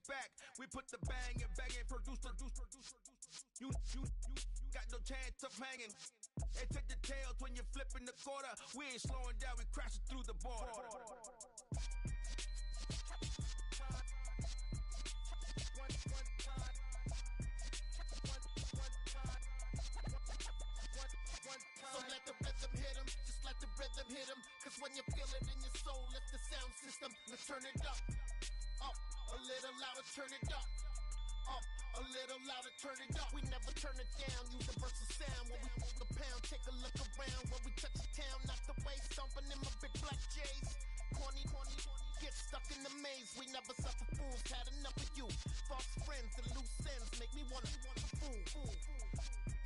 back. We put the bang and bang and produce. You got no chance of hanging. They take the tails when you're flipping the quarter. We ain't slowing down, we crashing through the border. So let the rhythm hit him, just let the rhythm hit him. Cause when you feel it in your soul, lift the sound system. Let's turn it up, a little louder, turn it up. A little louder, turn it up. We never turn it down, universal sound. When we move the pound, take a look around. When we touch the town, knock the way, stomping in my big black J's. Corny, get stuck in the maze. We never suffer fools, had enough of you. False friends and loose ends make me wanna fool.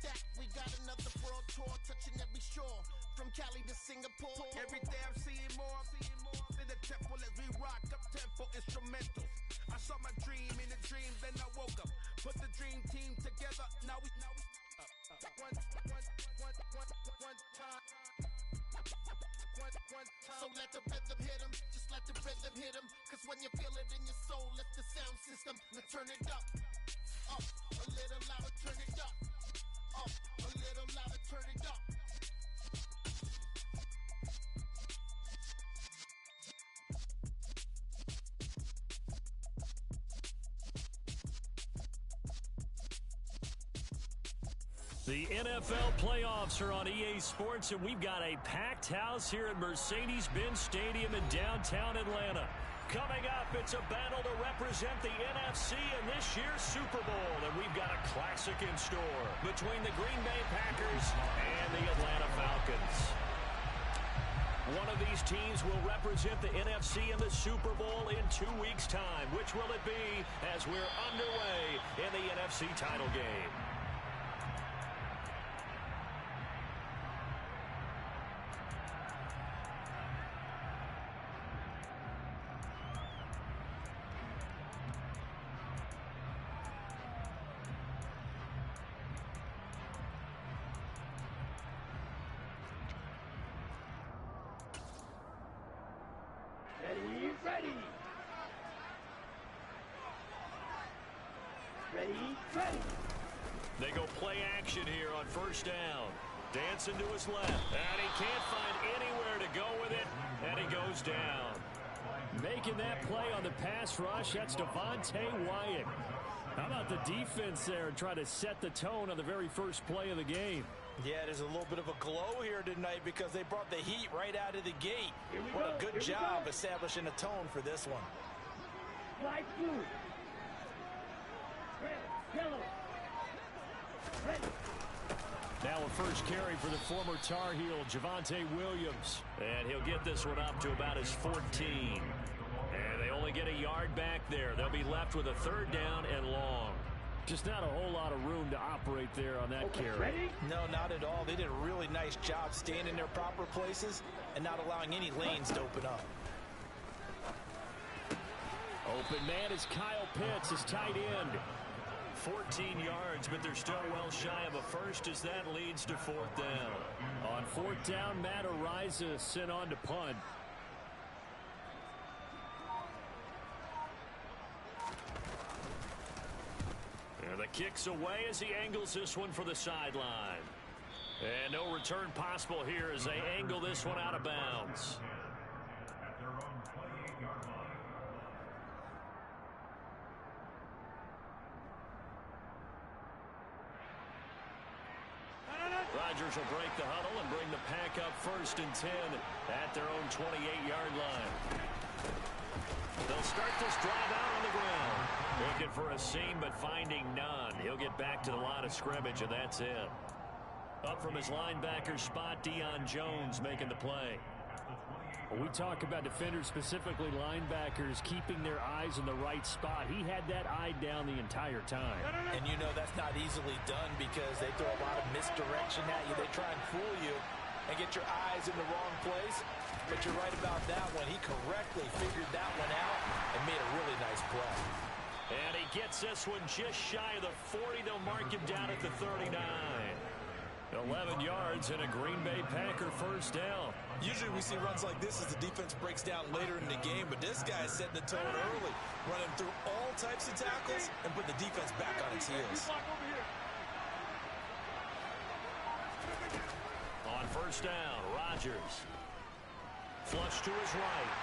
That we got another world tour, touching every shore, from Cali to Singapore. Every day I'm seeing more in the temple as we rock up tempo instrumentals. I saw my dream in a dream, then I woke up. Put the dream team together. Now we one time. So let the rhythm hit him, just let the rhythm hit him. Cause when you feel it in your soul, lift the sound system. Let's turn it up, a little louder, turn it up. A little louder, turn it up. The NFL playoffs are on EA Sports, and we've got a packed house here at Mercedes-Benz Stadium in downtown Atlanta. Coming up, it's a battle to represent the NFC in this year's Super Bowl, and we've got a classic in store between the Green Bay Packers and the Atlanta Falcons. One of these teams will represent the NFC in the Super Bowl in 2 weeks' time. Which will it be as we're underway in the NFC title game? They go play action here on first down. Dancing to his left. And he can't find anywhere to go with it. And he goes down. Making that play on the pass rush, that's Devontae Wyatt. How about the defense there trying to set the tone on the very first play of the game? Yeah, there's a little bit of a glow here tonight because they brought the heat right out of the gate. What a good job establishing a tone for this one. Light blue. Red, yellow. Ready. Now a first carry for the former Tar Heel, Javonte Williams. And he'll get this one up to about his 14. And they only get a yard back there. They'll be left with a third down and long. Just not a whole lot of room to operate there on that carry. Ready? No, not at all. They did a really nice job staying in their proper places and not allowing any lanes to open up. Open man is Kyle Pitts, his tight end. 14 yards, but they're still well shy of a first as that leads to fourth down. On fourth down, Matt Ariza sent on to punt. And the kick's away as he angles this one for the sideline. And no return possible here as they angle this one out of bounds. Rodgers will break the huddle and bring the pack up 1st and 10 at their own 28-yard line. They'll start this drive out on the ground. Looking for a seam, but finding none. He'll get back to the line of scrimmage, and that's it. Up from his linebacker spot, Deion Jones making the play. When we talk about defenders, specifically linebackers, keeping their eyes in the right spot, he had that eye down the entire time. And you know that's not easily done because they throw a lot of misdirection at you. They try and fool you and get your eyes in the wrong place. But you're right about that one. He correctly figured that one out and made a really nice play. And he gets this one just shy of the 40. They'll mark him down at the 39. 11 yards and a Green Bay Packer first down. Usually we see runs like this as the defense breaks down later in the game, but this guy is setting the tone early, running through all types of tackles and put the defense back on its heels. On first down, Rodgers. Flush to his right.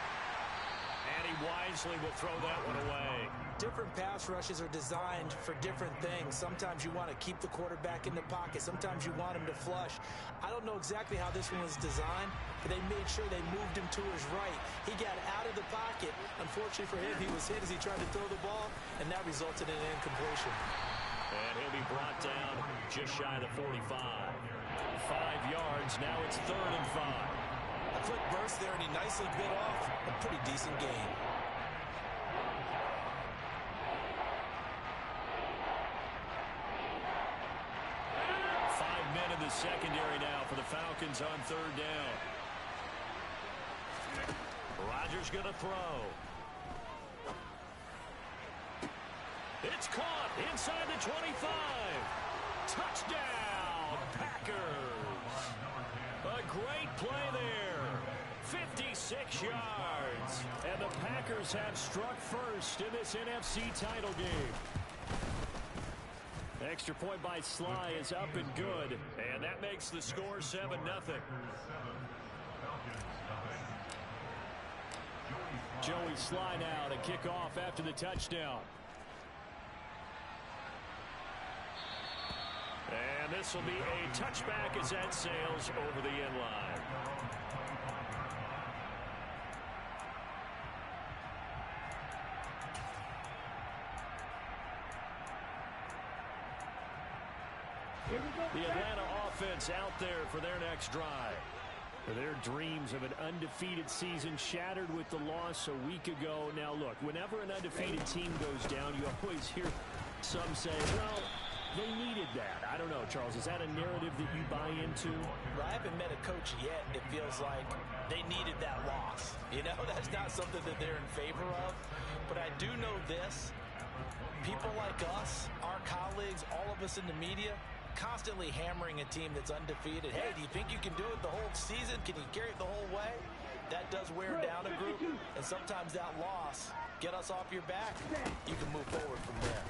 And he wisely will throw that one away. Different pass rushes are designed for different things. Sometimes you want to keep the quarterback in the pocket. Sometimes you want him to flush. I don't know exactly how this one was designed, but they made sure they moved him to his right. He got out of the pocket. Unfortunately for him, he was hit as he tried to throw the ball, and that resulted in an incompletion. And he'll be brought down just shy of the 45. 5 yards. Now it's 3rd and 5. A quick burst there, and he nicely bit off a pretty decent gain. The secondary now for the Falcons on 3rd down. Rodgers going to throw. It's caught inside the 25. Touchdown, Packers. A great play there. 56 yards. And the Packers have struck first in this NFC title game. Extra point by Sly is up and good, and that makes the score 7-0. Joey Sly now to kick off after the touchdown. And this will be a touchback as that sails over the end line. The Atlanta offense out there for their next drive. Their dreams of an undefeated season shattered with the loss a week ago. Now, look, whenever an undefeated team goes down, you always hear some say, well, they needed that. I don't know, Charles. Is that a narrative that you buy into? Well, I haven't met a coach yet that feels like they needed that loss. You know, that's not something that they're in favor of. But I do know this. People like us, our colleagues, all of us in the media, constantly hammering a team that's undefeated. Hey, do you think you can do it the whole season? Can you carry it the whole way? That does wear down a group, and sometimes that loss get us off your back. You can move forward from there.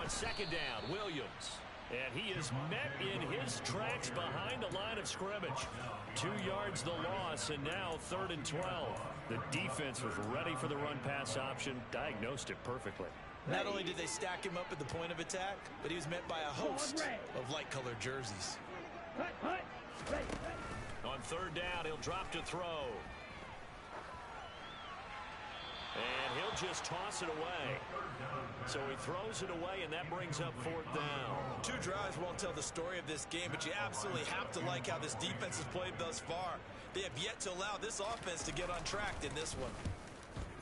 On 2nd down, Williams. And he is met in his tracks behind the line of scrimmage. 2 yards the loss, and now 3rd and 12. The defense was ready for the run-pass option, diagnosed it perfectly. Not only did they stack him up at the point of attack, but he was met by a host of light-colored jerseys. On 3rd down, he'll drop to throw. And he'll just toss it away. So he throws it away, and that brings up 4th down. 2 drives won't tell the story of this game, but you absolutely have to like how this defense has played thus far. They have yet to allow this offense to get untracked in this one.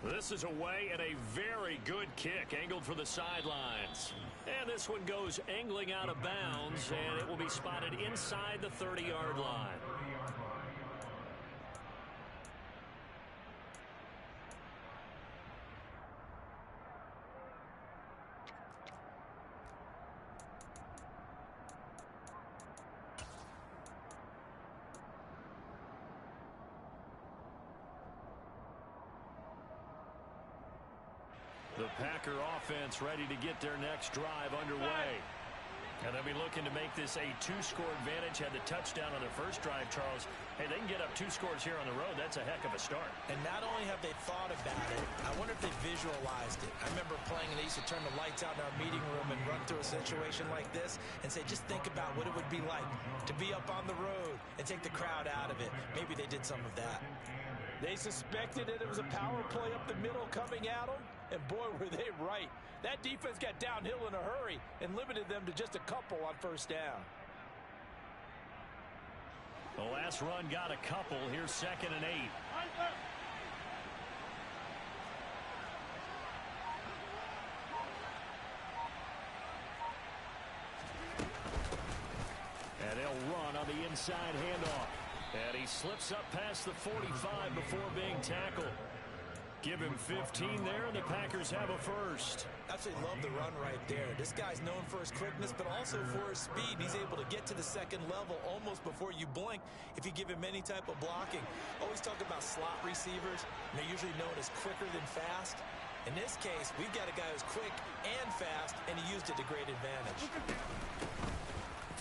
This is away and a very good kick angled for the sidelines. And this one goes angling out of bounds, and it will be spotted inside the 30-yard line. The Packer offense ready to get their next drive underway. And they'll be looking to make this a 2-score advantage. Had the touchdown on their first drive, Charles. Hey, they can get up 2 scores here on the road. That's a heck of a start. And not only have they thought about it, I wonder if they visualized it. I remember playing, and they used to turn the lights out in our meeting room and run through a situation like this and say, just think about what it would be like to be up on the road and take the crowd out of it. Maybe they did some of that. They suspected that it was a power play up the middle coming at them, and boy, were they right. That defense got downhill in a hurry and limited them to just a couple on 1st down. The last run got a couple. Here's 2nd and 8. And they'll run on the inside handoff. And he slips up past the 45 before being tackled. Give him 15 there, and the Packers have a first. Absolutely love the run right there. This guy's known for his quickness, but also for his speed. He's able to get to the second level almost before you blink if you give him any type of blocking. Always talk about slot receivers, and they're usually known as quicker than fast. In this case, we've got a guy who's quick and fast, and he used it to great advantage.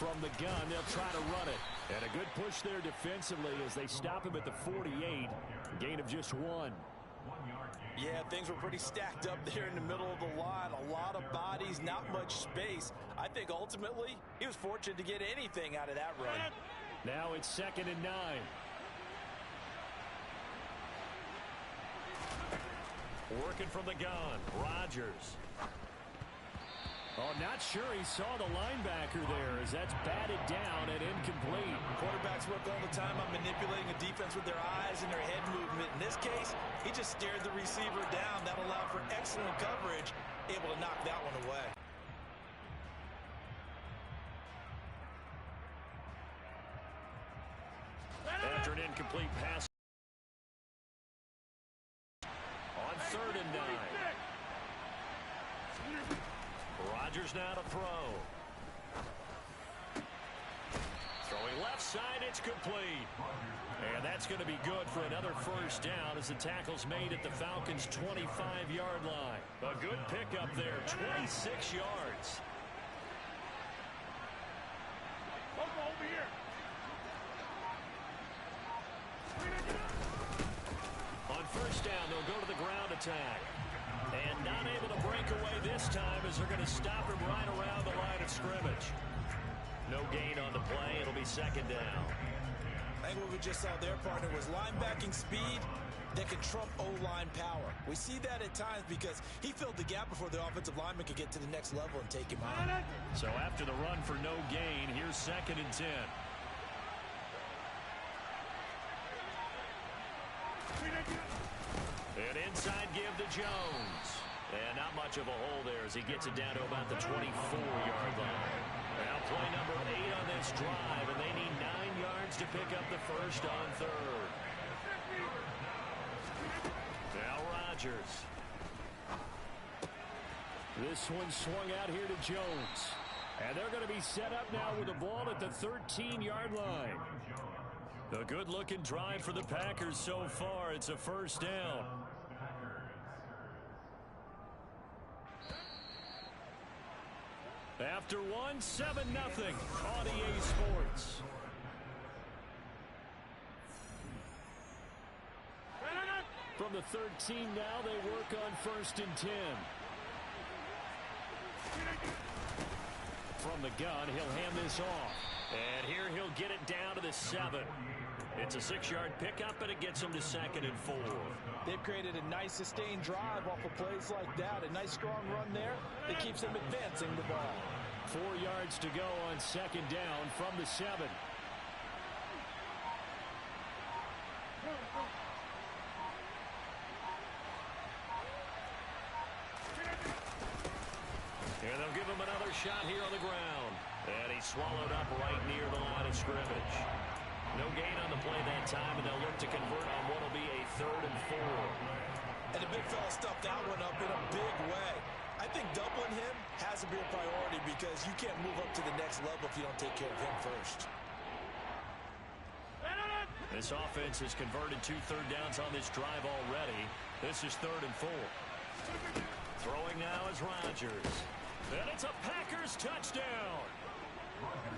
From the gun, they'll try to run it. And a good push there defensively as they stop him at the 48. Gain of just 1. Yeah, things were pretty stacked up there in the middle of the line. A lot of bodies, not much space. I think ultimately he was fortunate to get anything out of that run. Now it's 2nd and 9. Working from the gun, Rodgers. Oh, not sure he saw the linebacker there as that's batted down and incomplete. Quarterbacks work all the time on manipulating a defense with their eyes and their head movement. In this case, he just stared the receiver down. That allowed for excellent coverage, able to knock that one away. After an incomplete pass on 3rd and 9. Rodgers now to throw. Throwing left side, it's complete. And that's going to be good for another first down as the tackle's made at the Falcons' 25-yard line. A good pickup there, 26 yards. Over here. On first down, they'll go to the ground attack. And not able to break away this time as they're going to stop him right around the line of scrimmage. No gain on the play. It'll be 2nd down. I think what we just saw there, partner, was linebacking speed that can trump O-line power. We see that at times because he filled the gap before the offensive lineman could get to the next level and take him out. So after the run for no gain, here's 2nd and 10. An inside give to Jones. And not much of a hole there as he gets it down to about the 24-yard line. Now play number 8 on this drive, and they need 9 yards to pick up the first on 3rd. Now Rodgers. This one swung out here to Jones. And they're going to be set up now with the ball at the 13-yard line. A good-looking drive for the Packers so far. It's a first down. After 7-0 on EA Sports. From the 13 now, they work on 1st and 10. From the gun, he'll hand this off. And here he'll get it down to the 7. It's a 6-yard pickup, and it gets him to 2nd and 4. They've created a nice sustained drive off of plays like that. A nice strong run there that keeps them advancing the ball. 4 yards to go on 2nd down from the 7. And they'll give him another shot here on the ground. And he's swallowed up right near the line of scrimmage. No gain on the play that time, and they'll look to convert on what will be a 3rd and 4. And the big fella stuffed that one up in a big way. I think doubling him has to be a priority because you can't move up to the next level if you don't take care of him first. This offense has converted 2 third downs on this drive already. This is 3rd and 4. Throwing now is Rodgers. And it's a Packers touchdown.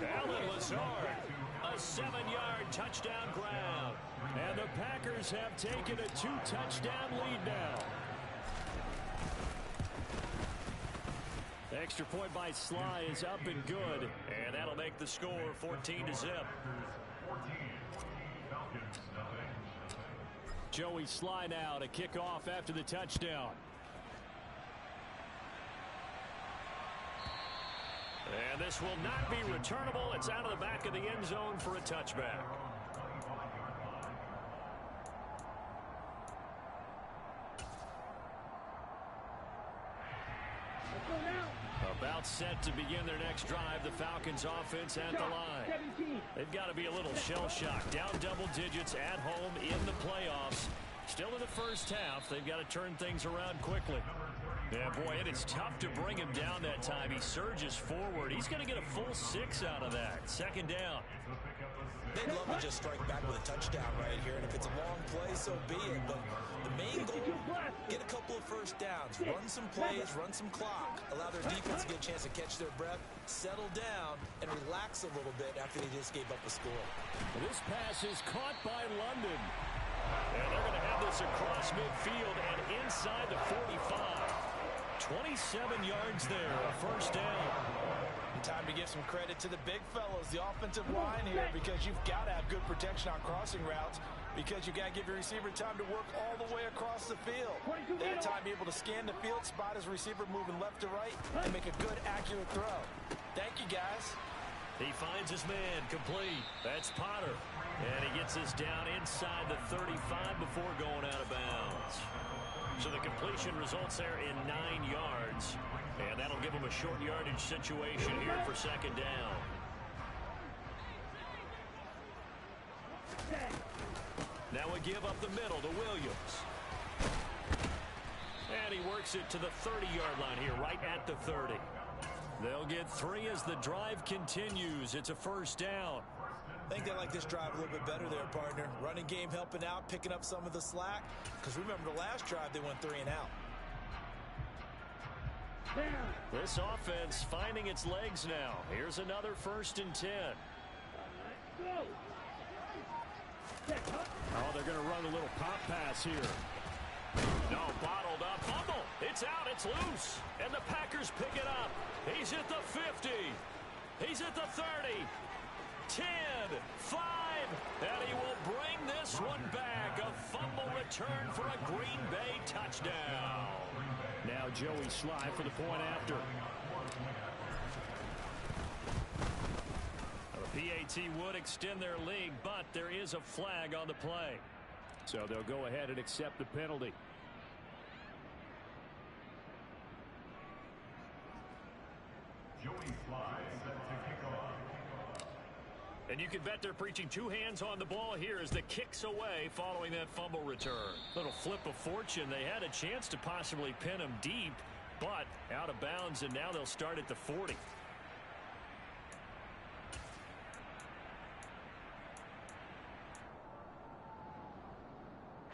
Allen Lazard, a 7-yard touchdown grab. And the Packers have taken a 2-touchdown lead now. Extra point by Sly is up and good. And that'll make the score 14-0. Joey Sly now to kick off after the touchdown. And this will not be returnable. It's out of the back of the end zone for a touchback. About set to begin their next drive. The Falcons offense at the line. They've got to be a little shell-shocked. Down double digits at home in the playoffs. Still in the first half. They've got to turn things around quickly. Yeah, boy, it is tough to bring him down that time. He surges forward. He's going to get a full 6 out of that. Second down. They'd love to just strike back with a touchdown right here, and if it's a long play, so be it. But the main goal, get a couple of first downs, run some plays, run some clock, allow their defense to get a chance to catch their breath, settle down, and relax a little bit after they just gave up a score. This pass is caught by London. And they're going to have this across midfield and inside the 45. 27 yards there, a first down. Time to give some credit to the big fellows, the offensive line here, because you've got to have good protection on crossing routes, because you've got to give your receiver time to work all the way across the field. That time, be able to scan the field, spot his receiver moving left to right, and make a good, accurate throw. Thank you, guys. He finds his man complete. That's Potter. And he gets this down inside the 35 before going out of bounds. So the completion results there in 9 yards. And that'll give him a short yardage situation here for second down. Now we give up the middle to Williams. And he works it to the 30-yard line here, right at the 30. They'll get 3 as the drive continues. It's a first down. I think they like this drive a little bit better there, partner. Running game helping out, picking up some of the slack. Because remember the last drive, they went 3 and out. This offense finding its legs now. Here's another 1st and 10. Oh, they're going to run a little pop pass here. No, bottled up. Fumble. It's out. It's loose. And the Packers pick it up. He's at the 50. He's at the 30. 10, 5, and he will bring this one back. A fumble return for a Green Bay touchdown. Now Joey Sly for the point after. The PAT would extend their lead, but there is a flag on the play. So they'll go ahead and accept the penalty. Joey Sly set to kick off. And you can bet they're preaching 2 hands on the ball here as the kicks away following that fumble return. Little flip of fortune. They had a chance to possibly pin him deep, but out of bounds, and now they'll start at the 40.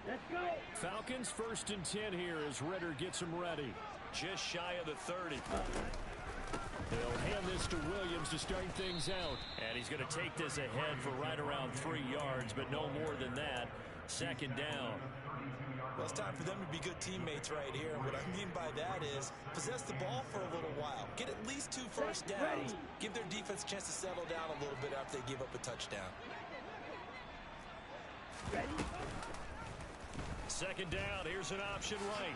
Let's go. Falcons 1st and 10 here as Ritter gets them ready. Just shy of the 30. They'll hand this to Williams to start things out. And he's going to take this ahead for right around 3 yards, but no more than that. Second down. Well, it's time for them to be good teammates right here. And what I mean by that is possess the ball for a little while. Get at least 2 first downs. Give their defense a chance to settle down a little bit after they give up a touchdown. Second down, here's an option right.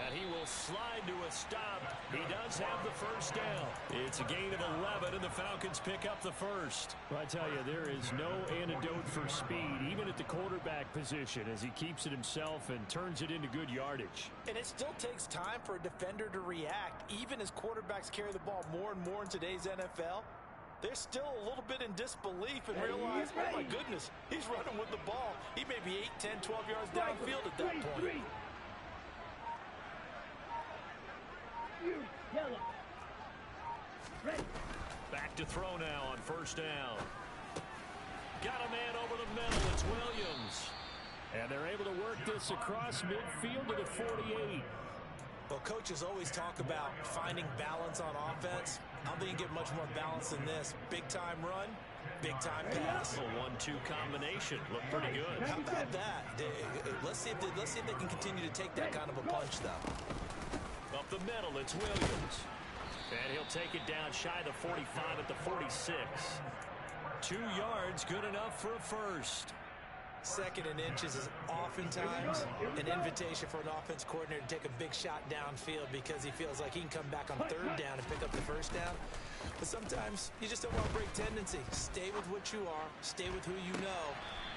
And he will slide to a stop. He does have the first down. It's a gain of 11, and the Falcons pick up the first. Well, I tell you, there is no antidote for speed, even at the quarterback position, as he keeps it himself and turns it into good yardage. And it still takes time for a defender to react, even as quarterbacks carry the ball more and more in today's NFL. They're still a little bit in disbelief and realize, oh my goodness, he's running with the ball. He may be 8, 10, 12 yards downfield at that point. Back to throw now on first down. Got a man over the middle. It's Williams. And they're able to work this across midfield to the 48. Well, coaches always talk about finding balance on offense. I don't think you get much more balance than this. Big-time run, big-time pass. A 1-2 combination. Looked pretty good. How about that? Let's see if they can continue to take that kind of a punch, though. Up the middle, it's Williams. And he'll take it down shy of the 45 at the 46. 2 yards, good enough for a first. 2nd and inches is oftentimes an invitation for an offense coordinator to take a big shot downfield because he feels like he can come back on 3rd down and pick up the first down. But sometimes you just don't want to break tendency. Stay with what you are, stay with who you know,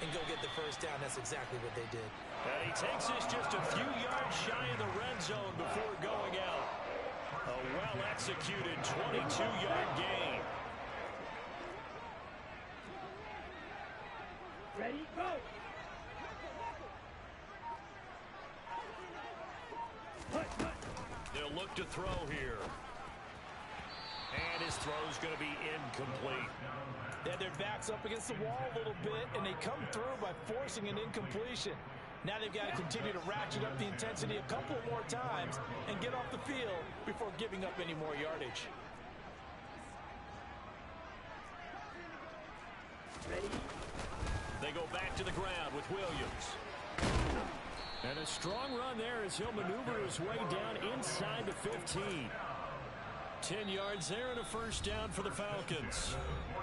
and go get the first down. That's exactly what they did. And he takes this just a few yards shy of the red zone before going out. A well-executed 22-yard gain. Ready, go. throw here. And his throw's going to be incomplete. They had their backs up against the wall a little bit, and they come through by forcing an incompletion. Now they've got to continue to ratchet up the intensity a couple more times and get off the field before giving up any more yardage. They go back to the ground with Williams. And a strong run there as he'll maneuver his way down inside the 15. 10 yards there and a first down for the Falcons.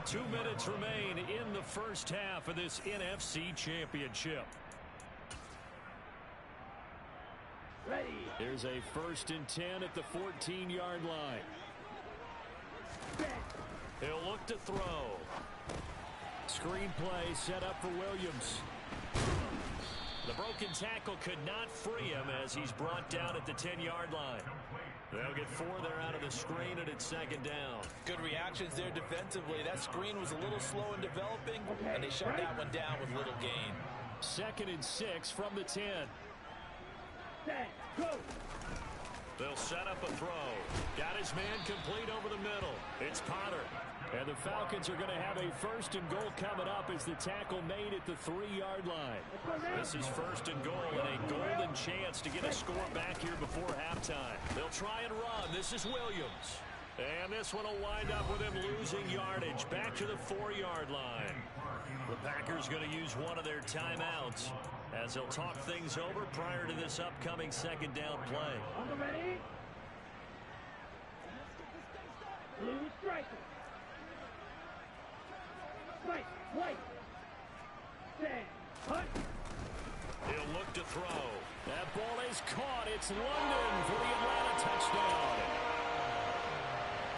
2 minutes remain in the first half of this NFC Championship. Here's a 1st and 10 at the 14-yard line. He'll look to throw. Screen play set up for Williams. The broken tackle could not free him as he's brought down at the 10-yard line. They'll get 4 there out of the screen, and it's 2nd down. Good reactions there defensively. That screen was a little slow in developing, and they shut that one down with little gain. 2nd and 6 from the 10. They'll set up a throw. Got his man complete over the middle. It's Potter. And the Falcons are going to have a 1st and goal coming up as the tackle made at the 3-yard line. This is 1st and goal and a golden chance to get a score back here before halftime. They'll try and run. This is Williams. And this one will wind up with him losing yardage back to the 4-yard line. The Packers going to use one of their timeouts as they'll talk things over prior to this upcoming 2nd down play. Blue striker. White. Stand. Hunt. He'll look to throw. That ball is caught. It's London for the Atlanta touchdown.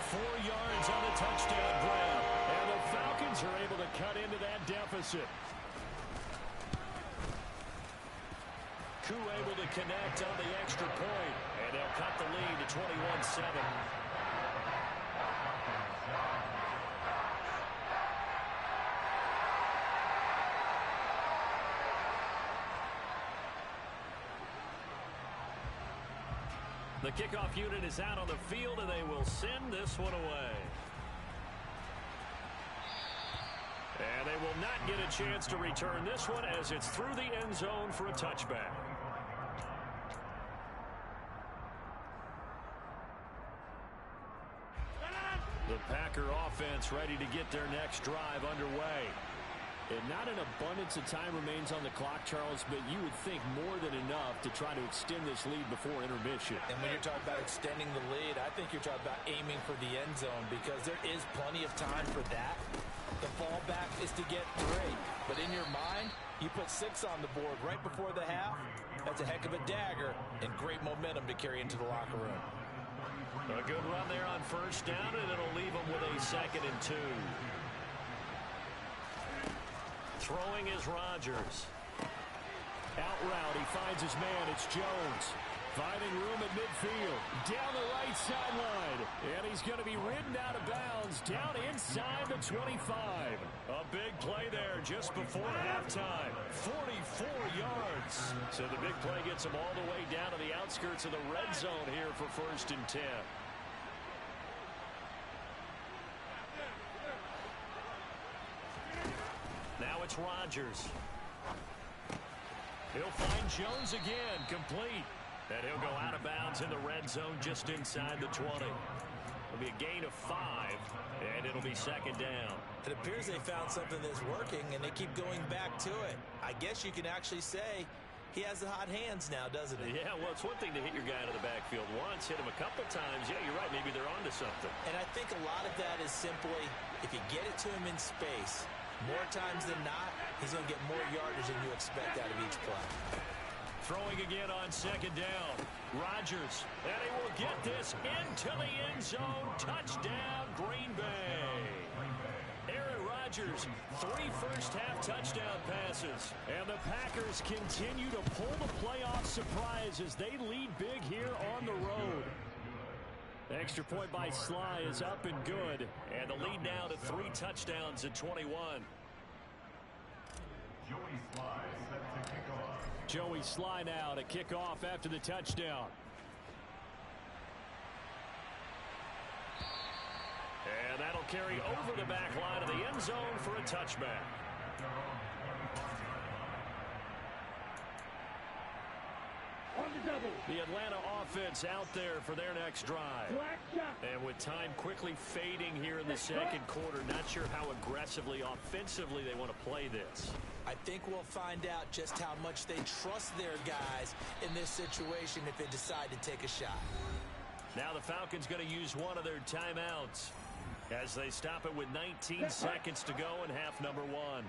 4 yards on the touchdown grab. And the Falcons are able to cut into that deficit. Koo able to connect on the extra point. And they'll cut the lead to 21-7. The kickoff unit is out on the field, and they will send this one away. And they will not get a chance to return this one as it's through the end zone for a touchback. The Packer offense ready to get their next drive underway. And not an abundance of time remains on the clock, Charles, but you would think more than enough to try to extend this lead before intermission. And when you're talking about extending the lead, I think you're talking about aiming for the end zone because there is plenty of time for that. The fallback is to get 3. But in your mind, you put 6 on the board right before the half. That's a heck of a dagger and great momentum to carry into the locker room. A good run there on 1st down, and it'll leave them with a 2nd and 2. Throwing is Rodgers. Out route, he finds his man. It's Jones. Finding room at midfield. Down the right sideline. And he's going to be ridden out of bounds down inside the 25. A big play there just before halftime. 44 yards. So the big play gets him all the way down to the outskirts of the red zone here for 1st and 10. Now it's Rodgers. He'll find Jones again, complete. And he'll go out of bounds in the red zone just inside the 20. It'll be a gain of 5, and it'll be 2nd down. It appears they found something that's working, and they keep going back to it. I guess you can actually say he has the hot hands now, doesn't he? Yeah, well, it's one thing to hit your guy out of the backfield once, hit him a couple times. Yeah, you're right. Maybe they're onto something. And I think a lot of that is simply if you get it to him in space, more times than not, he's going to get more yardage than you expect out of each play. Throwing again on 2nd down. Rodgers, and he will get this into the end zone. Touchdown, Green Bay. Aaron Rodgers, 3 first-half touchdown passes. And the Packers continue to pull the playoff surprise as they lead big here on the road. Extra point by Sly is up and good. And the lead now to 3 touchdowns at 21. Joey Sly set to kick off. Joey Sly now to kick off after the touchdown. carry over the back line of the end zone for a touchback. The Atlanta offense out there for their next drive. And with time quickly fading here in the second quarter, not sure how aggressively, offensively they want to play this. I think we'll find out just how much they trust their guys in this situation if they decide to take a shot. Now the Falcons going to use one of their timeouts as they stop it with 19 seconds to go in half number one.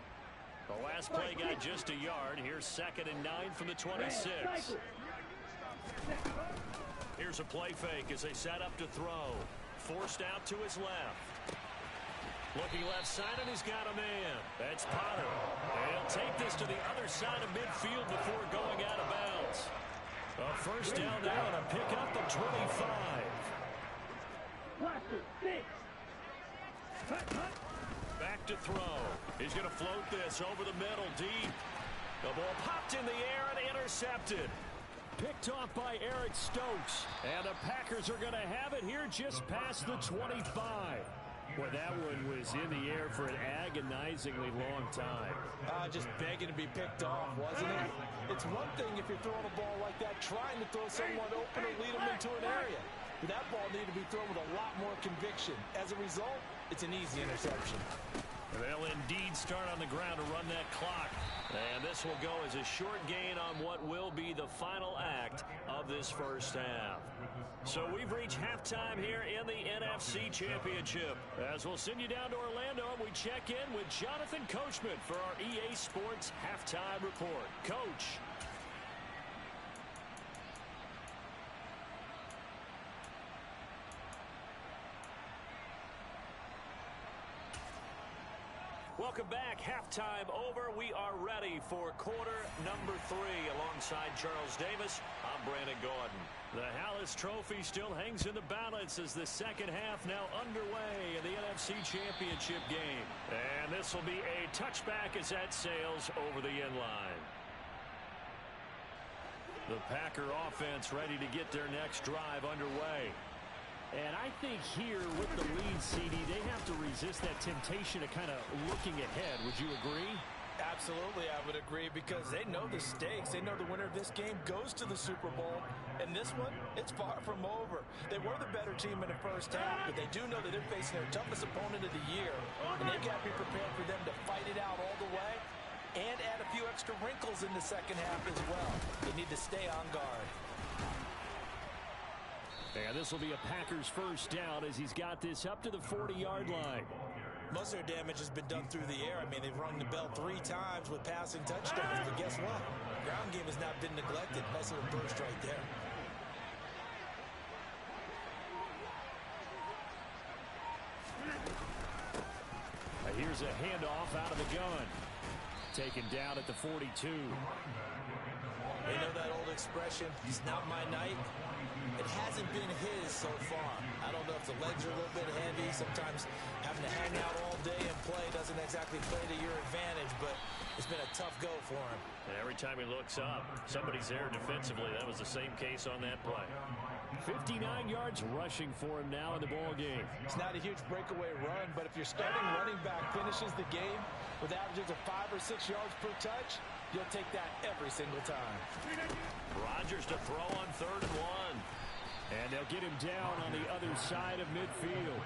The last play got just a yard. Here's 2nd and 9 from the 26. Here's a play fake as they set up to throw. Forced out to his left. Looking left side, and he's got a man. That's Potter. And he'll take this to the other side of midfield before going out of bounds. A first down now and a pickup of 25. Back to throw. He's going to float this over the middle deep. The ball popped in the air and intercepted. Picked off by Eric Stokes. And the Packers are going to have it here just past the 25. Well, that one was in the air for an agonizingly long time. Just begging to be picked off, wasn't it? It's one thing if you're throwing a ball like that, trying to throw someone open or lead them into an area. But that ball needed to be thrown with a lot more conviction. As a result, it's an easy interception. They'll indeed start on the ground to run that clock. And this will go as a short gain on what will be the final act of this first half. So we've reached halftime here in the NFC Championship. As we'll send you down to Orlando, we check in with Jonathan Coachman for our EA Sports Halftime Report. Coach. Welcome back. Halftime over. We are ready for quarter number 3. Alongside Charles Davis, I'm Brandon Gordon. The Hallis Trophy still hangs in the balance as the second half now underway in the NFC Championship game. And this will be a touchback as that sails over the end line. The Packer offense ready to get their next drive underway. And I think here with the lead, CD, they have to resist that temptation of kind of looking ahead. Would you agree? Absolutely, I would agree, because they know the stakes. They know the winner of this game goes to the Super Bowl. And this one, it's far from over. They were the better team in the first half, but they do know that they're facing their toughest opponent of the year. And they got to be prepared for them to fight it out all the way and add a few extra wrinkles in the second half as well. They need to stay on guard. And this will be a Packers first down as he's got this up to the 40-yard line. Most of their damage has been done through the air. I mean, they've rung the bell 3 times with passing touchdowns. But guess what? Ground game has not been neglected. Nice little burst right there. Here's a handoff out of the gun. Taken down at the 42. They know that old expression, it's not my night. It hasn't been his so far. I don't know if the legs are a little bit heavy. Sometimes having to hang out all day and play doesn't exactly play to your advantage, but it's been a tough go for him. And every time he looks up, somebody's there defensively. That was the same case on that play. 59 yards rushing for him now in the ball game. It's not a huge breakaway run, but if your starting running back finishes the game with averages of 5 or 6 yards per touch, you'll take that every single time. Rodgers to throw on 3rd and 1. And they'll get him down on the other side of midfield.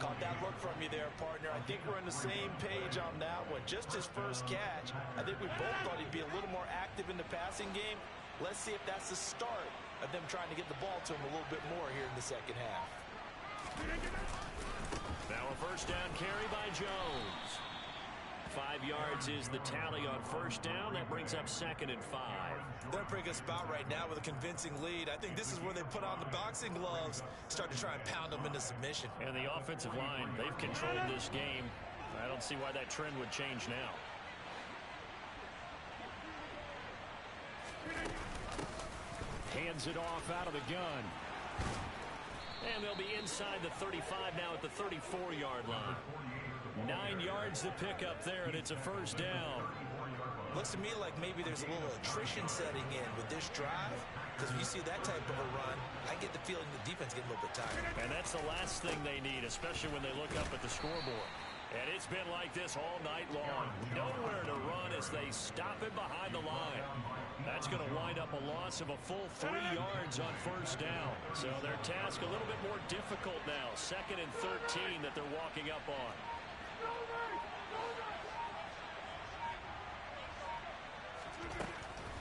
Caught that look from you there, partner. I think we're on the same page on that one. Just his first catch. I think we both thought he'd be a little more active in the passing game. Let's see if that's the start of them trying to get the ball to him a little bit more here in the second half. Now a first down carry by Jones. 5 yards is the tally on first down. That brings up 2nd and 5. They're in a pretty good spot right now with a convincing lead. I think this is where they put on the boxing gloves, start to try and pound them into submission. And the offensive line, they've controlled this game. I don't see why that trend would change now. Hands it off out of the gun. And they'll be inside the 35 now at the 34-yard line. 9 yards to pick up there, and it's a first down. Looks to me like maybe there's a little attrition setting in with this drive. Because when you see that type of a run, I get the feeling the defense getting a little bit tired. And that's the last thing they need, especially when they look up at the scoreboard. And it's been like this all night long. Nowhere to run as they stop it behind the line. That's going to wind up a loss of a full 3 yards on first down. So their task a little bit more difficult now. 2nd and 13 that they're walking up on.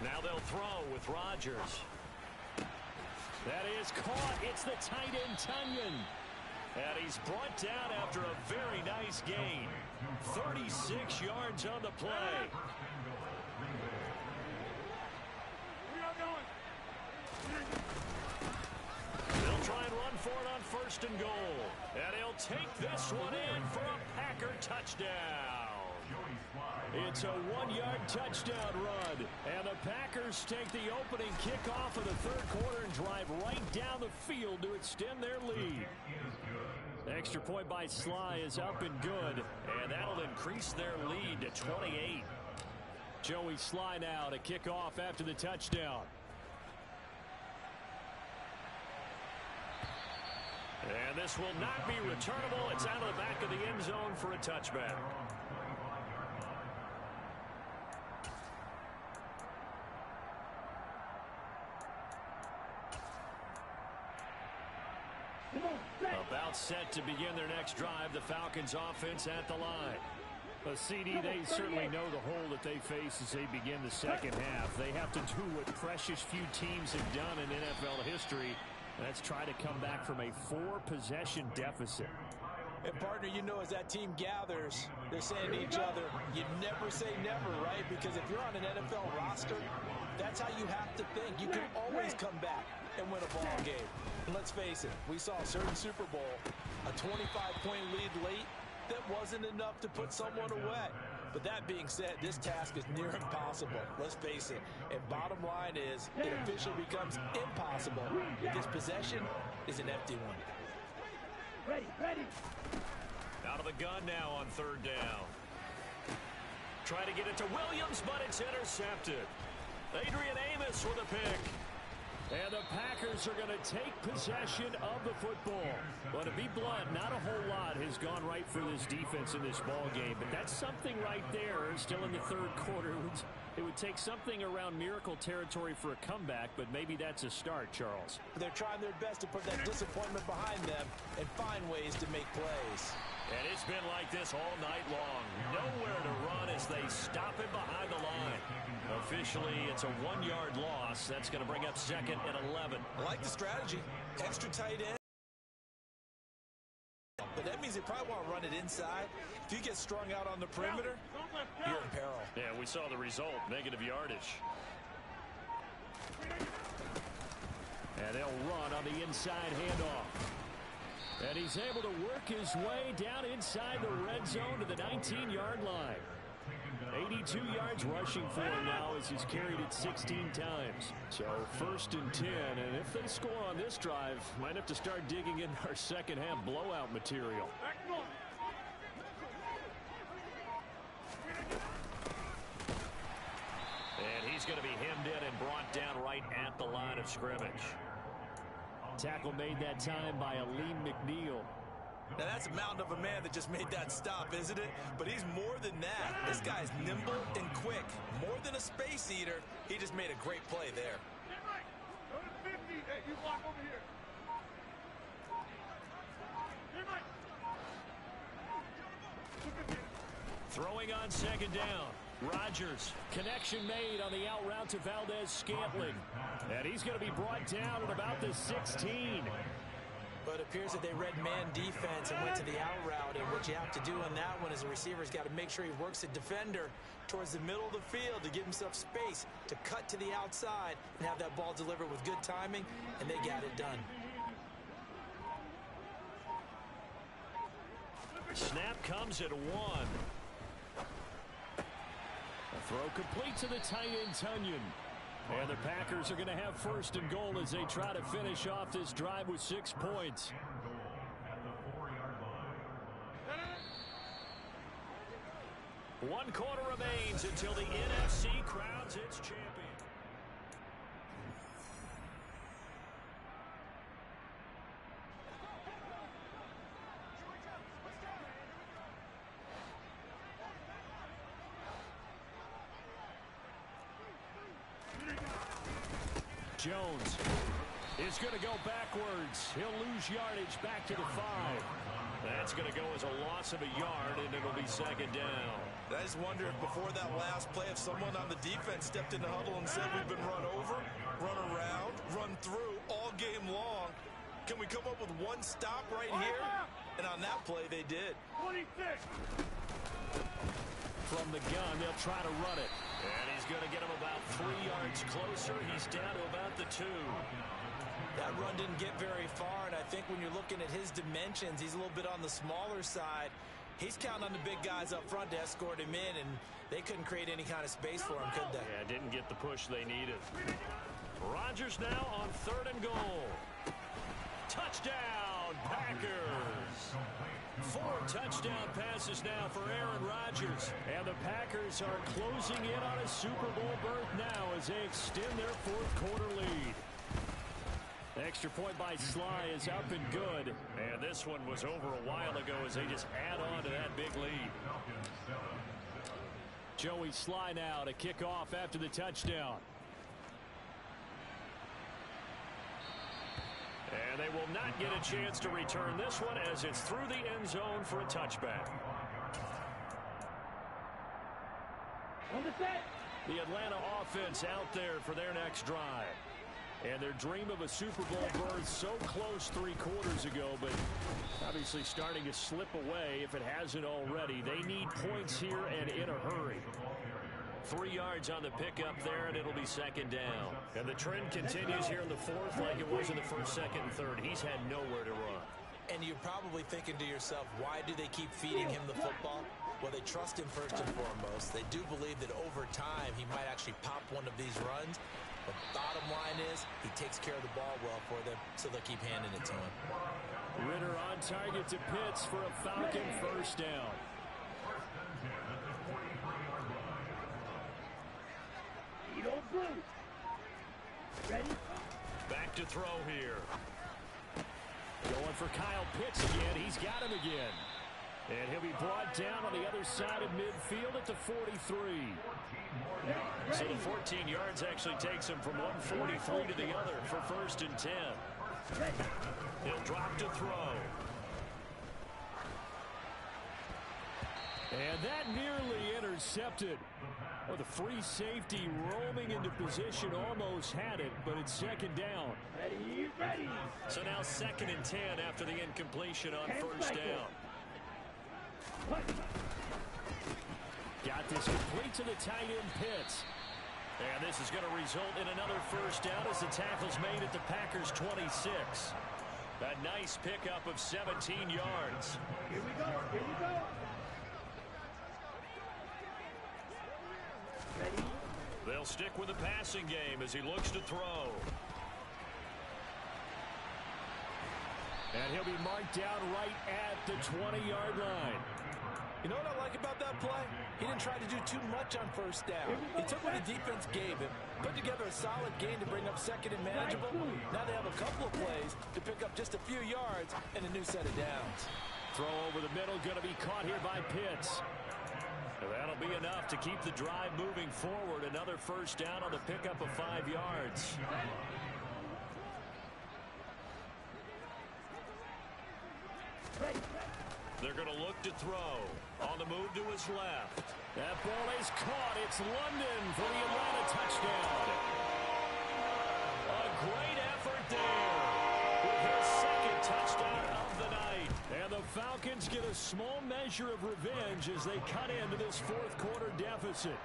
Now they'll throw with Rodgers. That is caught. It's the tight end, Tunyon. And he's brought down after a very nice gain. 36 yards on the play. They'll try and run for it on 1st and goal. And he'll take this one in for a Packer touchdown. It's a 1-yard touchdown run. And the Packers take the opening kickoff of the 3rd quarter and drive right down the field to extend their lead. Extra point by Sly is up and good. And that'll increase their lead to 28. Joey Sly now to kick off after the touchdown. And this will not be returnable. It's out of the back of the end zone for a touchback. About set to begin their next drive. The Falcons offense at the line. But CD, they certainly know the hole that they face as they begin the second half. They have to do what precious few teams have done in NFL history. That's try to come back from a 4-possession deficit. And, partner, you know, as that team gathers, they're saying to each other, you never say never, right? Because if you're on an NFL roster, that's how you have to think. You can always come back and win a ball game. And let's face it, we saw a certain Super Bowl, a 25-point lead late that wasn't enough to put someone away. But that being said, this task is near impossible. Let's face it. And bottom line is, it officially becomes impossible if this possession is an empty one. Ready. Out of the gun now on 3rd down. Try to get it to Williams, but it's intercepted. Adrian Amos with a pick. And the Packers are going to take possession of the football. But to be blunt, not a whole lot has gone right for this defense in this ball game. But that's something right there. Still in the 3rd quarter. It would take something around miracle territory for a comeback, but maybe that's a start, Charles. They're trying their best to put that disappointment behind them and find ways to make plays. And it's been like this all night long. Nowhere to run as they stop it behind the line. Officially, it's a 1-yard loss. That's going to bring up 2nd and 11. I like the strategy. Extra tight end. But that means they probably want to run it inside. If you get strung out on the perimeter, you're in peril. Yeah, we saw the result. Negative yardage. And they'll run on the inside handoff. And he's able to work his way down inside the red zone to the 19-yard line. 82 yards rushing for him now as he's carried it 16 times. So 1st and 10, and if they score on this drive, might have to start digging in our second half blowout material. And he's going to be hemmed in and brought down right at the line of scrimmage. Tackle made that time by Aleem McNeil. Now, that's a mountain of a man that just made that stop, isn't it? But he's more than that. This guy's nimble and quick. More than a space eater, he just made a great play there. Get right. Go to 50. Hey, you walk over here. Get right. Throwing on 2nd down. Rodgers. Connection made on the out route to Valdez-Scantling. And he's going to be brought down at about the 16. But it appears that they read man defense and went to the out route. And what you have to do in that one is the receiver's got to make sure he works the defender towards the middle of the field to give himself space to cut to the outside and have that ball delivered with good timing, and they got it done. Snap comes at 1. A throw complete to the tight end, Tunyon. And the Packers are going to have 1st and goal as they try to finish off this drive with 6 points. One quarter remains until the NFC crowns its champion. Jones is going to go backwards. He'll lose yardage back to the 5. That's going to go as a loss of a yard, and it'll be second down. I just wonder if before that last play, if someone on the defense stepped in the huddle and said we've been run over, run around, run through all game long. Can we come up with one stop right here? And on that play, they did. 26. From the gun, they'll try to run it. And he's going to get him about 3 yards closer. He's down to about the 2. That run didn't get very far, and I think when you're looking at his dimensions, he's a little bit on the smaller side. He's counting on the big guys up front to escort him in, and they couldn't create any kind of space for him, could they? Yeah, didn't get the push they needed. Rodgers now on 3rd and goal. Touchdown, Packers. 4 touchdown passes now for Aaron Rodgers. And the Packers are closing in on a Super Bowl berth now as they extend their 4th quarter lead. Extra point by Sly is up and good. And this one was over a while ago as they just add on to that big lead. Joey Sly now to kick off after the touchdown. And they will not get a chance to return this one as it's through the end zone for a touchback. On the set. The Atlanta offense out there for their next drive. And their dream of a Super Bowl berth so close 3 quarters ago, but obviously starting to slip away if it hasn't already. They need points here and in a hurry. 3 yards on the pickup there, and it'll be second down. And the trend continues here in the 4th like it was in the 1st, 2nd, and 3rd. He's had nowhere to run. And you're probably thinking to yourself, why do they keep feeding him the football? Well, they trust him first and foremost. They do believe that over time he might actually pop one of these runs. But bottom line is he takes care of the ball well for them, so they'll keep handing it to him. Ritter on target to Pitts for a Falcon first down. Ready? Back to throw here. Going for Kyle Pitts again. He's got him again. And he'll be brought down on the other side of midfield at the 43. So the 14 yards actually takes him from 143 to the other for 1st and 10. He'll drop to throw. And that nearly intercepted. Well, the free safety roaming into position almost had it, but it's second down. Ready, ready. So now 2nd and 10 after the incompletion on first down. Got this complete to the tight end Pitts. And this is going to result in another first down as the tackle's made at the Packers 26. A nice pickup of 17 yards. Here we go, here we go. Ready? They'll stick with the passing game as he looks to throw. And he'll be marked down right at the 20-yard line. You know what I like about that play? He didn't try to do too much on first down. He took what the defense gave him, put together a solid game to bring up 2nd and manageable. Now they have a couple of plays to pick up just a few yards and a new set of downs. Throw over the middle, going to be caught here by Pitts. And that'll be enough to keep the drive moving forward. Another first down on the pickup of 5 yards. They're going to look to throw. On the move to his left. That ball is caught. It's London for the Atlanta touchdown. A great effort there with his 2nd touchdown of the night. And the Falcons get a small measure of revenge as they cut into this 4th quarter deficit.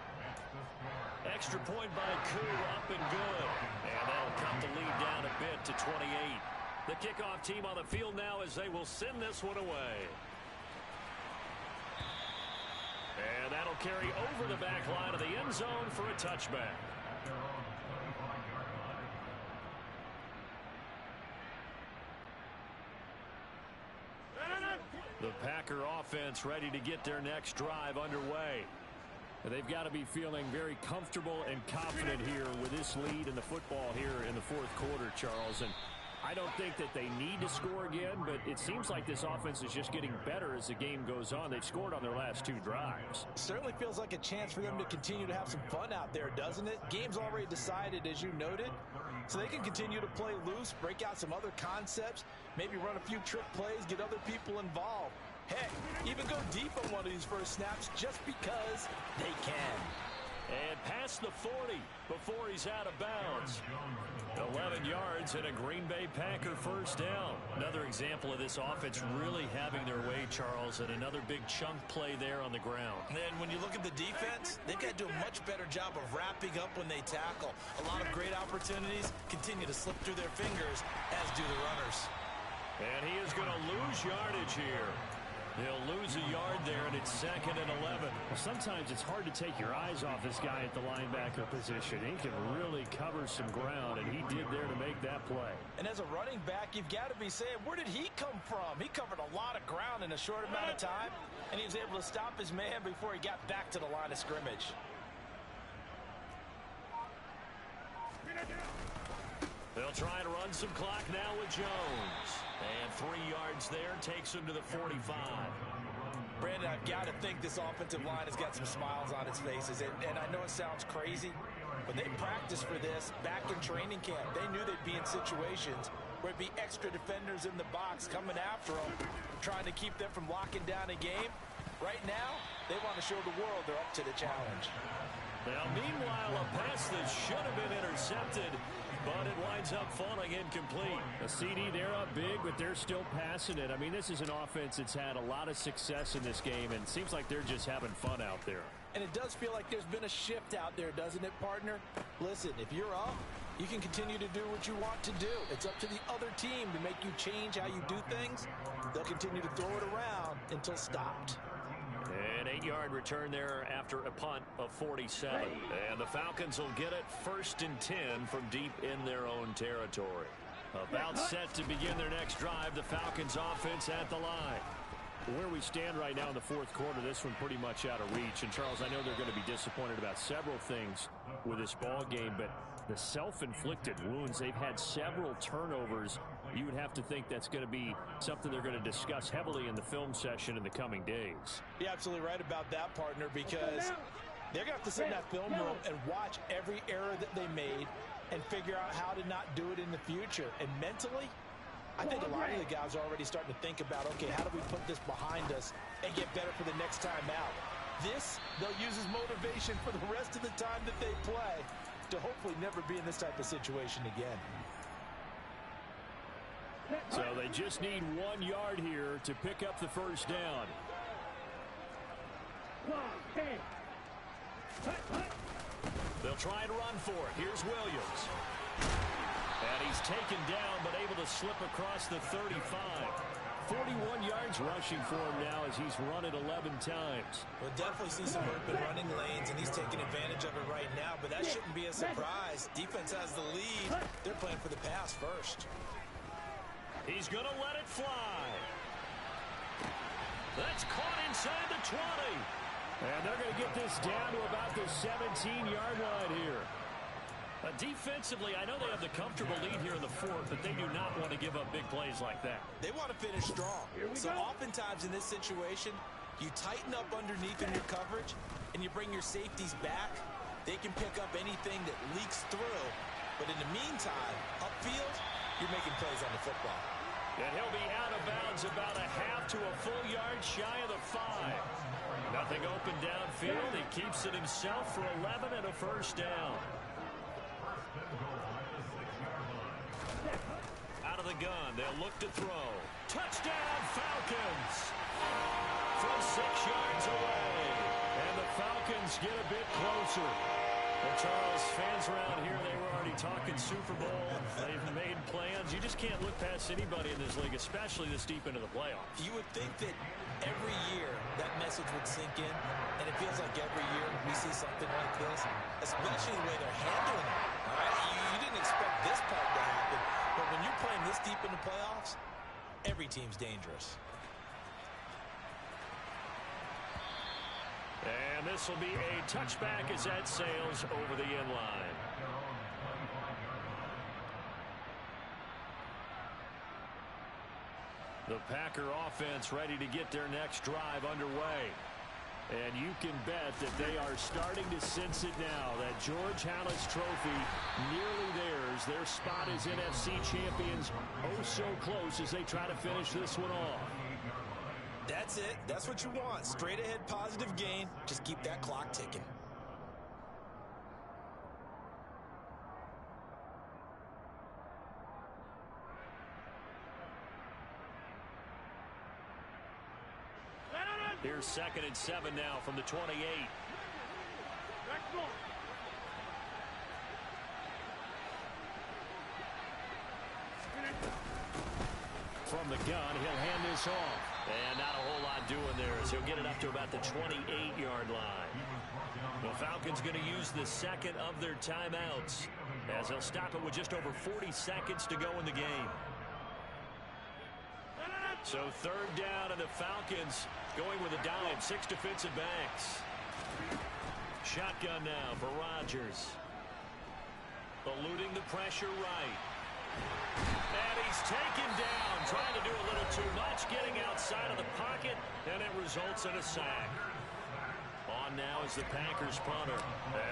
Extra point by Koo, up and good. And that'll cut the lead down a bit to 28. The kickoff team on the field now as they will send this one away. And that'll carry over the back line of the end zone for a touchback. The Packer offense ready to get their next drive underway. They've got to be feeling very comfortable and confident here with this lead in the football here in the 4th quarter, Charles. And I don't think that they need to score again, but it seems like this offense is just getting better as the game goes on. They've scored on their last 2 drives. Certainly feels like a chance for them to continue to have some fun out there, doesn't it? Game's already decided, as you noted. So they can continue to play loose, break out some other concepts, maybe run a few trick plays, get other people involved. Heck, even go deep on one of these first snaps just because they can. And past the 40 before he's out of bounds. 11 yards and a Green Bay Packer first down. Another example of this offense really having their way, Charles, and another big chunk play there on the ground. And when you look at the defense, they've got to do a much better job of wrapping up when they tackle. A lot of great opportunities continue to slip through their fingers, as do the runners. And he is going to lose yardage here. He'll lose a yard there, and it's 2nd and 11. Well, sometimes it's hard to take your eyes off this guy at the linebacker position. He can really cover some ground, and he did there to make that play. And as a running back, you've got to be saying, where did he come from? He covered a lot of ground in a short amount of time, and he was able to stop his man before he got back to the line of scrimmage. They'll try and run some clock now with Jones. And 3 yards there takes him to the 45. Brandon, I've got to think this offensive line has got some smiles on its faces. And I know it sounds crazy, but they practiced for this back in training camp. They knew they'd be in situations where it'd be extra defenders in the box coming after them, trying to keep them from locking down a game. Right now, they want to show the world they're up to the challenge. Now, meanwhile, a pass that should have been intercepted, but it winds up falling incomplete. A CD, they're up big, but they're still passing it. I mean, this is an offense that's had a lot of success in this game, and it seems like they're just having fun out there. And it does feel like there's been a shift out there, doesn't it, partner? Listen, if you're up, you can continue to do what you want to do. It's up to the other team to make you change how you do things. They'll continue to throw it around until stopped. An 8-yard return there after a punt of 47. And the Falcons will get it 1st and 10 from deep in their own territory. About set to begin their next drive, the Falcons offense at the line. Where we stand right now in the fourth quarter, this one pretty much out of reach. And, Charles, I know they're going to be disappointed about several things with this ball game, but the self-inflicted wounds, they've had several turnovers. You would have to think that's going to be something they're going to discuss heavily in the film session in the coming days. You're absolutely right about that, partner, because they're going to have to sit in that film room and watch every error that they made and figure out how to not do it in the future. And mentally, I think a lot of the guys are already starting to think about, okay, how do we put this behind us and get better for the next time out? This, they'll use as motivation for the rest of the time that they play to hopefully never be in this type of situation again. So they just need 1 yard here to pick up the first down. They'll try to run for it. Here's Williams. And he's taken down, but able to slip across the 35. 41 yards rushing for him now as he's run it 11 times. We'll definitely see some open running lanes, and he's taking advantage of it right now, but that shouldn't be a surprise. Defense has the lead. They're playing for the pass first. He's going to let it fly. That's caught inside the 20. And they're going to get this down to about the 17-yard line here. Defensively, I know they have the comfortable lead here in the fourth, but they do not want to give up big plays like that. They want to finish strong. So oftentimes in this situation, you tighten up underneath in your coverage, and you bring your safeties back. They can pick up anything that leaks through. But in the meantime, upfield, you're making plays on the football. And he'll be out of bounds about a half to a full yard shy of the 5. Nothing open downfield. He keeps it himself for 11 and a first down. Out of the gun, they'll look to throw. Touchdown, Falcons! From 6 yards away. And the Falcons get a bit closer. Well, Charles, fans around here, they were already talking Super Bowl. They've made plans. You just can't look past anybody in this league, especially this deep into the playoffs. You would think that every year that message would sink in, and it feels like every year we see something like this, especially the way they're handling it. All right? You didn't expect this part to happen, but when you're playing this deep in the playoffs, every team's dangerous. And this will be a touchback as that sails over the end line. The Packer offense ready to get their next drive underway. And you can bet that they are starting to sense it now. That George Halas trophy nearly theirs. Their spot as NFC champions oh so close as they try to finish this one off. That's it. That's what you want. Straight ahead positive gain. Just keep that clock ticking. Here's 2nd and 7 now from the 28. From the gun, he'll hand this off. And not a whole lot doing there as he'll get it up to about the 28-yard line. The Falcons going to use the second of their timeouts as they'll stop it with just over 40 seconds to go in the game. So 3rd down, and the Falcons going with a dime, 6 defensive backs. Shotgun now for Rodgers. Eluding the pressure right. And he's taken down, trying to do a little too much, getting outside of the pocket, and it results in a sack. On now is the Packers punter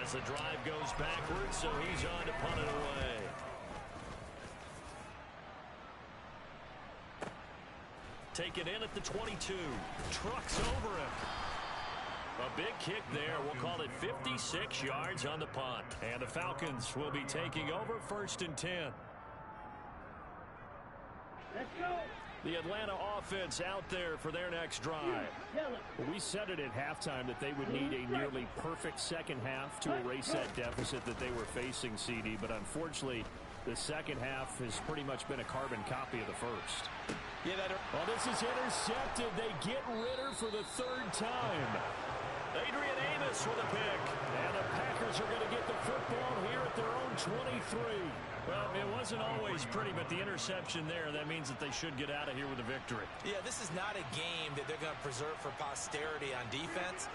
as the drive goes backwards, so he's on to punt it away. Taken in at the 22. Trucks over him. A big kick there. We'll call it 56 yards on the punt. And the Falcons will be taking over 1st and 10. Let's go. The Atlanta offense out there for their next drive. We said it at halftime that they would need a nearly perfect second half to erase that deficit that they were facing, CD. But unfortunately, the second half has pretty much been a carbon copy of the first. Yeah, well, this is intercepted. They get Ritter for the 3rd time. Adrian Amos with a pick. And the Packers are going to get the football here at their own 23. Well, it wasn't always pretty, but the interception there, that means that they should get out of here with a victory. Yeah, this is not a game that they're going to preserve for posterity on defense,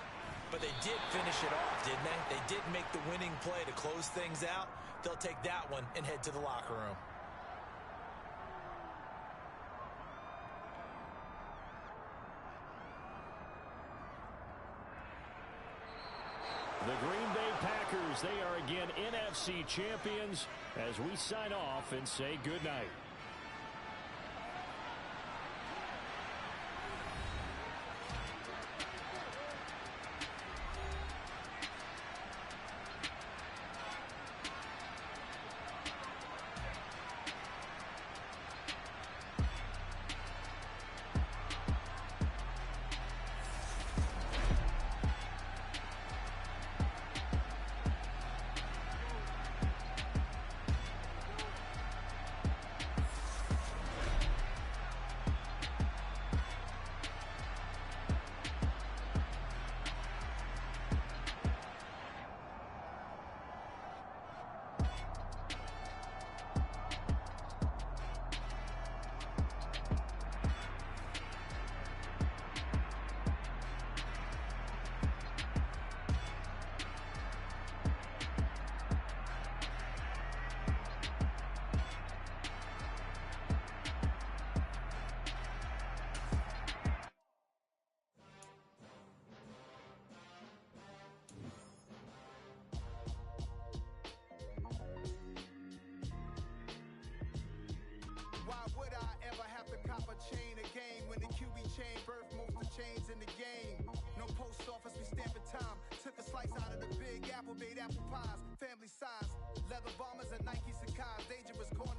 but they did finish it off, didn't they? They did make the winning play to close things out. They'll take that one and head to the locker room. The Green Bay Packers, they are again NFC champions as we sign off and say goodnight. Why would I ever have to cop a chain again when the QB chain birthed most of the chains in the game? No post office, we stamping time. Took a slice out of the big apple, made apple pies, family size. Leather bombers and Nike Sacai's, dangerous corner.